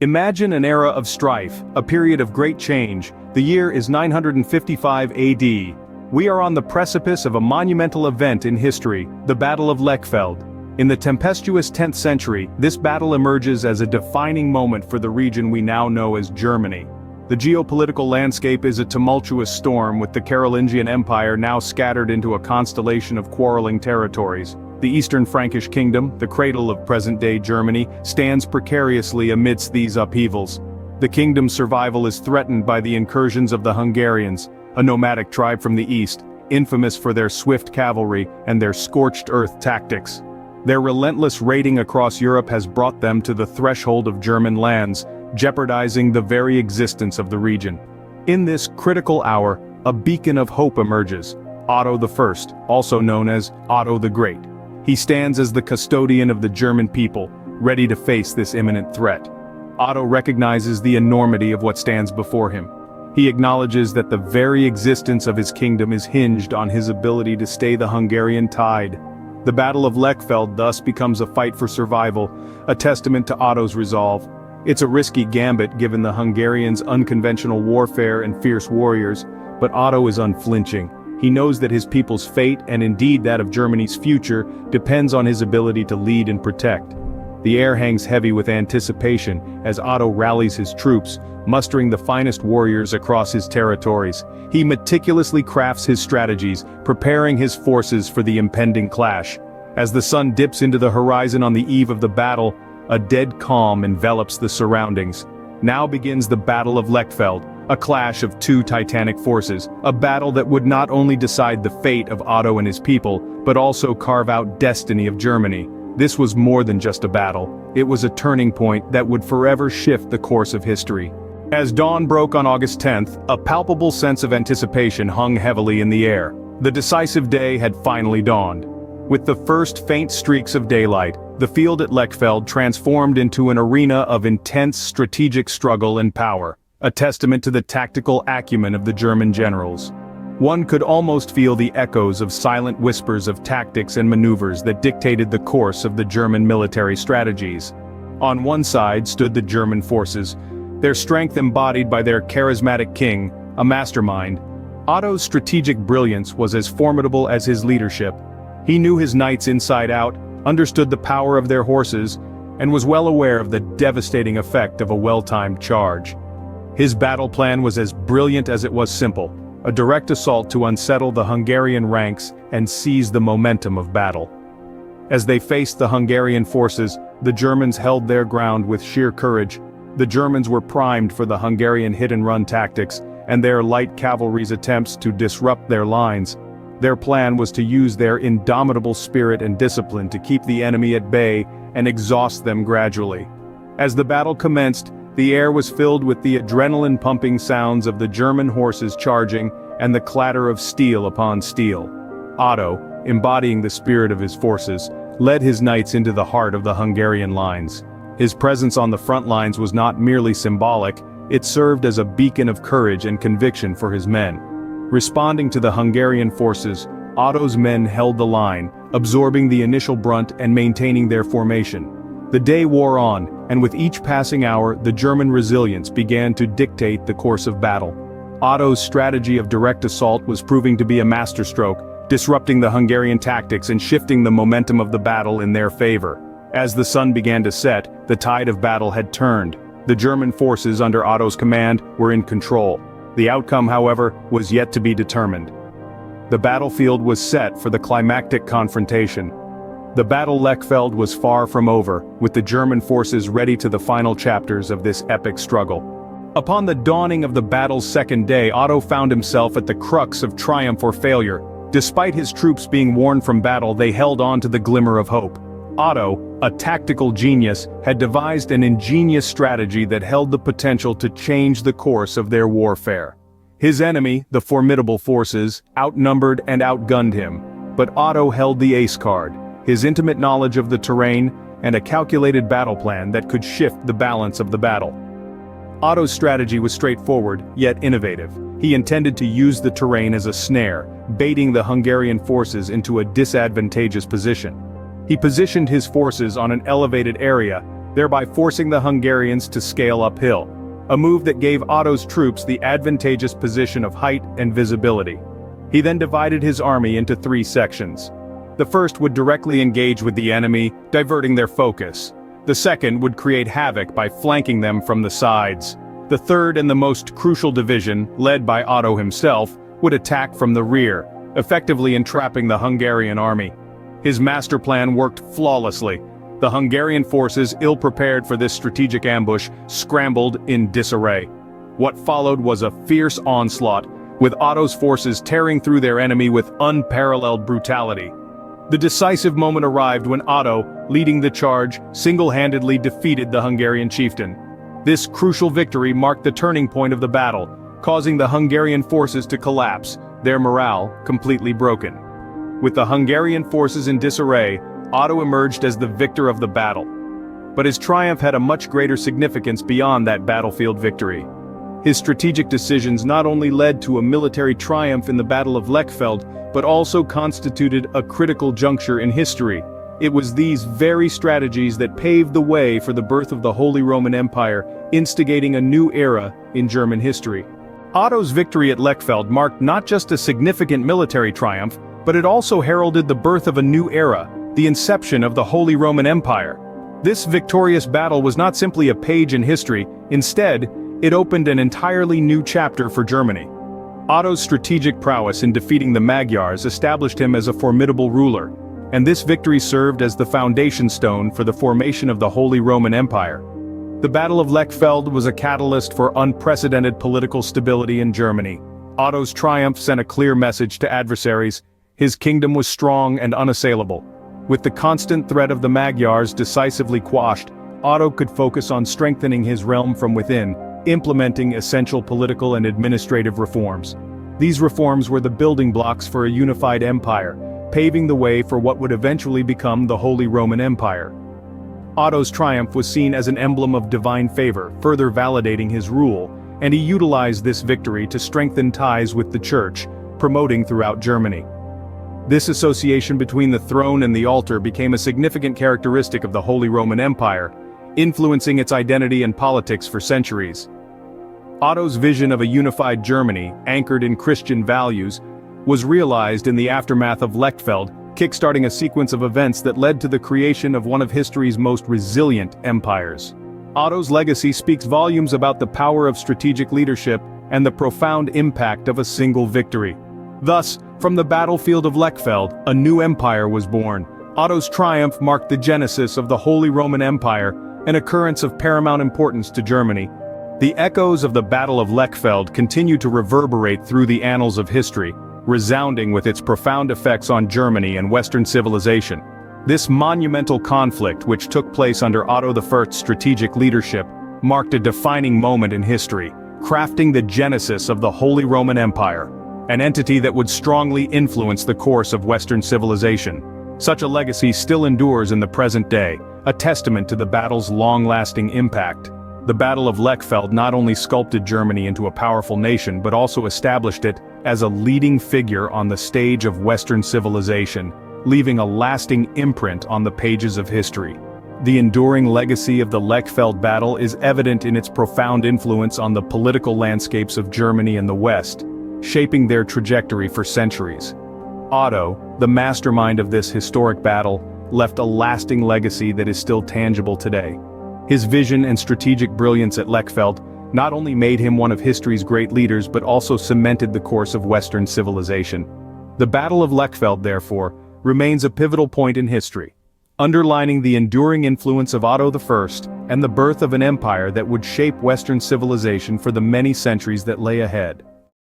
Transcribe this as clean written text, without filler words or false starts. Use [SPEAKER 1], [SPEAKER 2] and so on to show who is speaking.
[SPEAKER 1] Imagine an era of strife, a period of great change. The year is 955 AD. We are on the precipice of a monumental event in history, the Battle of Lechfeld. In the tempestuous 10th century, this battle emerges as a defining moment for the region we now know as Germany. The geopolitical landscape is a tumultuous storm, with the Carolingian Empire now scattered into a constellation of quarreling territories. The Eastern Frankish Kingdom, the cradle of present-day Germany, stands precariously amidst these upheavals. The kingdom's survival is threatened by the incursions of the Hungarians, a nomadic tribe from the east, infamous for their swift cavalry and their scorched-earth tactics. Their relentless raiding across Europe has brought them to the threshold of German lands, jeopardizing the very existence of the region. In this critical hour, a beacon of hope emerges: Otto I, also known as Otto the Great. He stands as the custodian of the German people, ready to face this imminent threat. Otto recognizes the enormity of what stands before him. He acknowledges that the very existence of his kingdom is hinged on his ability to stay the Hungarian tide. The Battle of Lechfeld thus becomes a fight for survival, a testament to Otto's resolve. It's a risky gambit given the Hungarians' unconventional warfare and fierce warriors, but Otto is unflinching. He knows that his people's fate, and indeed that of Germany's future, depends on his ability to lead and protect. The air hangs heavy with anticipation as Otto rallies his troops, mustering the finest warriors across his territories. He meticulously crafts his strategies, preparing his forces for the impending clash. As the sun dips into the horizon on the eve of the battle, a dead calm envelops the surroundings. Now begins the Battle of Lechfeld, a clash of two titanic forces, a battle that would not only decide the fate of Otto and his people, but also carve out destiny of Germany. This was more than just a battle. It was a turning point that would forever shift the course of history. As dawn broke on August 10th, a palpable sense of anticipation hung heavily in the air. The decisive day had finally dawned. With the first faint streaks of daylight, the field at Lechfeld transformed into an arena of intense strategic struggle and power, a testament to the tactical acumen of the German generals. One could almost feel the echoes of silent whispers of tactics and maneuvers that dictated the course of the German military strategies. On one side stood the German forces, their strength embodied by their charismatic king, a mastermind. Otto's strategic brilliance was as formidable as his leadership. He knew his knights inside out, understood the power of their horses, and was well aware of the devastating effect of a well-timed charge. His battle plan was as brilliant as it was simple: a direct assault to unsettle the Hungarian ranks and seize the momentum of battle. As they faced the Hungarian forces, the Germans held their ground with sheer courage. The Germans were primed for the Hungarian hit-and-run tactics, and their light cavalry's attempts to disrupt their lines. Their plan was to use their indomitable spirit and discipline to keep the enemy at bay and exhaust them gradually. As the battle commenced, the air was filled with the adrenaline-pumping sounds of the German horses charging and the clatter of steel upon steel. Otto, embodying the spirit of his forces, led his knights into the heart of the Hungarian lines. His presence on the front lines was not merely symbolic, it served as a beacon of courage and conviction for his men. Responding to the Hungarian forces, Otto's men held the line, absorbing the initial brunt and maintaining their formation. The day wore on, and with each passing hour, the German resilience began to dictate the course of battle. Otto's strategy of direct assault was proving to be a masterstroke, disrupting the Hungarian tactics and shifting the momentum of the battle in their favor. As the sun began to set, the tide of battle had turned. The German forces under Otto's command were in control. The outcome, however, was yet to be determined. The battlefield was set for the Climactic Confrontation. The Battle Lechfeld was far from over, with the German forces ready to the final chapters of this epic struggle. Upon the dawning of the battle's second day, Otto found himself at the crux of triumph or failure. Despite his troops being worn from battle, they held on to the glimmer of hope. Otto, a tactical genius, had devised an ingenious strategy that held the potential to change the course of their warfare. His enemy, the formidable forces, outnumbered and outgunned him, but Otto held the ace card: his intimate knowledge of the terrain and a calculated battle plan that could shift the balance of the battle. Otto's strategy was straightforward, yet innovative. He intended to use the terrain as a snare, baiting the Hungarian forces into a disadvantageous position. He positioned his forces on an elevated area, thereby forcing the Hungarians to scale uphill, a move that gave Otto's troops the advantageous position of height and visibility. He then divided his army into 3 sections. The first would directly engage with the enemy, diverting their focus. The second would create havoc by flanking them from the sides. The third and the most crucial division, led by Otto himself, would attack from the rear, effectively entrapping the Hungarian army. His master plan worked flawlessly. The Hungarian forces, ill-prepared for this strategic ambush, scrambled in disarray. What followed was a fierce onslaught, with Otto's forces tearing through their enemy with unparalleled brutality. The decisive moment arrived when Otto, leading the charge, single-handedly defeated the Hungarian chieftain. This crucial victory marked the turning point of the battle, causing the Hungarian forces to collapse, their morale completely broken. With the Hungarian forces in disarray, Otto emerged as the victor of the battle. But his triumph had a much greater significance beyond that battlefield victory. His strategic decisions not only led to a military triumph in the Battle of Lechfeld, but also constituted a critical juncture in history. It was these very strategies that paved the way for the birth of the Holy Roman Empire, instigating a new era in German history. Otto's victory at Lechfeld marked not just a significant military triumph, but it also heralded the birth of a new era, the inception of the Holy Roman Empire. This victorious battle was not simply a page in history, instead, it opened an entirely new chapter for Germany. Otto's strategic prowess in defeating the Magyars established him as a formidable ruler, and this victory served as the foundation stone for the formation of the Holy Roman Empire. The Battle of Lechfeld was a catalyst for unprecedented political stability in Germany. Otto's triumph sent a clear message to adversaries: his kingdom was strong and unassailable. With the constant threat of the Magyars decisively quashed, Otto could focus on strengthening his realm from within, implementing essential political and administrative reforms. These reforms were the building blocks for a unified empire, paving the way for what would eventually become the Holy Roman Empire. Otto's triumph was seen as an emblem of divine favor, further validating his rule, and he utilized this victory to strengthen ties with the Church, promoting throughout Germany. This association between the throne and the altar became a significant characteristic of the Holy Roman Empire, influencing its identity and politics for centuries. Otto's vision of a unified Germany, anchored in Christian values, was realized in the aftermath of Lechfeld, kickstarting a sequence of events that led to the creation of one of history's most resilient empires. Otto's legacy speaks volumes about the power of strategic leadership and the profound impact of a single victory. Thus, from the battlefield of Lechfeld, a new empire was born. Otto's triumph marked the genesis of the Holy Roman Empire, an occurrence of paramount importance to Germany. The echoes of the Battle of Lechfeld continue to reverberate through the annals of history, resounding with its profound effects on Germany and Western civilization. This monumental conflict, which took place under Otto I's strategic leadership, marked a defining moment in history, crafting the genesis of the Holy Roman Empire, an entity that would strongly influence the course of Western civilization. Such a legacy still endures in the present day, a testament to the battle's long-lasting impact. The Battle of Lechfeld not only sculpted Germany into a powerful nation but also established it as a leading figure on the stage of Western civilization, leaving a lasting imprint on the pages of history. The enduring legacy of the Lechfeld battle is evident in its profound influence on the political landscapes of Germany and the West, shaping their trajectory for centuries. Otto, the mastermind of this historic battle, left a lasting legacy that is still tangible today. His vision and strategic brilliance at Lechfeld not only made him one of history's great leaders but also cemented the course of Western civilization. The Battle of Lechfeld, therefore, remains a pivotal point in history, underlining the enduring influence of Otto I and the birth of an empire that would shape Western civilization for the many centuries that lay ahead.